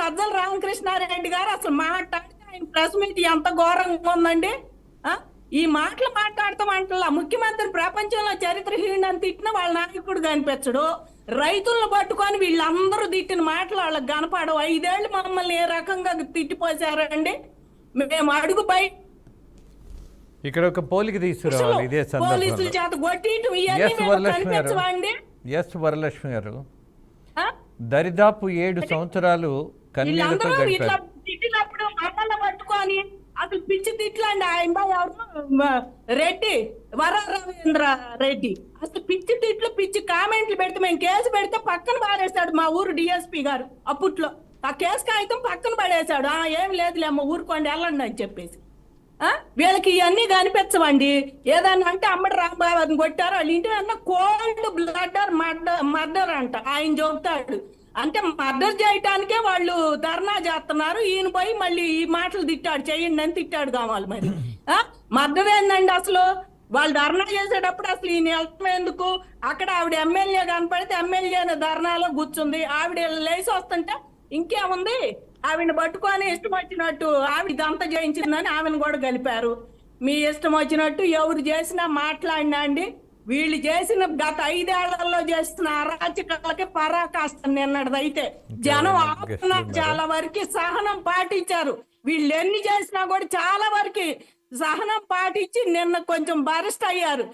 సజ్జల రామకృష్ణారెడ్డి గారు అసలు మాట్లాడితే ఆయన ప్రెస్ మీట్ ఎంత ఘోరంగా ఉందండి. ఆ ఈ మాటలు మాట్లాడతామంటలా ముఖ్యమంత్రి ప్రపంచంలో చరిత్రహీనని తిట్టిన వాళ్ళ నాయకుడు కనిపించడు. రైతులను పట్టుకొని వీళ్ళందరూ తిట్టిన మాటలు వాళ్ళకి కనపడవు. 5 ఏళ్ళు మమ్మల్ని ఏ రకంగా తిట్టిపోసారండి. మేము అడుగు బయట ఇక్కడ ఒక పోలిక తీసుకురావాలి ఇదే పోలీసుల సందర్భంలో. చేత కొట్టియటం ఇవన్నీ ఎస్ మేము వరలక్ష్మి గారు, కనిపించవండి. ఎస్ వరలక్ష్మి గారు, ఆ? దరిదాపు 7 సంవత్సరాలు కన్నీళ్లతో వీళ్ళందరూ ఇట్లా గడిపారు. తిట్టినప్పుడు మమ్మల్ని పట్టుకొని అసలు పిచ్చి తిట్లండి. ఆయన రెడ్డి వరరవీంద్ర రెడ్డి అసలు పిచ్చి తిట్లు పిచ్చి కామెంట్లు పెడితే మేము కేసు పెడితే పక్కన పారేశాడు మా ఊరు డిఎస్పీ గారు. అప్పట్లో ఆ కేసు కాగితం పక్కన పడేశాడు. ఏం లేదులే అమ్మ ఊరుకోండి వెళ్ళండి అని చెప్పేసి. వీళ్ళకి ఇవన్నీ కనిపించవండి. ఏదన్నా అంటే అమ్మడి రాంబాబుని కొట్టారు వాళ్ళ ఇంటి అన్న కోల్డ్ బ్లడ్ మర్డర్ అంట ఆయన చెబుతాడు. అంటే మర్డర్ చేయటానికే వాళ్ళు ధర్నా చేస్తున్నారు. ఈయన పోయి మళ్ళీ ఈ మాటలు తిట్టాడు, చెయ్యండి అని తిట్టాడు కావాలి. మరి మర్డర్ ఏందండి అసలు? వాళ్ళు ధర్నా చేసేటప్పుడు అసలు ఈయన వెళ్తాం ఎందుకు? అక్కడ ఆవిడ ఎమ్మెల్యే కనపడితే ఎమ్మెల్యే ధర్నాలో కూర్చుంది. ఆవిడ లేచి వస్తుంటే ఇంకేముంది, ఆవిడని పట్టుకొని ఇష్టం వచ్చినట్టు ఆవిడ ఇదంతా చేయించిందని ఆమెను కూడా కలిపారు. మీ ఇష్టం వచ్చినట్టు ఎవరు చేసినా మాట్లాడినా అండి. వీళ్ళు చేసిన గత 5 ఏళ్లలో చేస్తున్న అరాచకాలకి పరాకాష్ట నిన్నటిదైతే జనం ఆపుతున్నారు. చాలా వరకు సహనం పాటించారు. వీళ్ళు ఎన్ని చేసినా కూడా చాలా వరకు సహనం పాటించి నిన్న కొంచెం బరెస్ట్ అయ్యారు.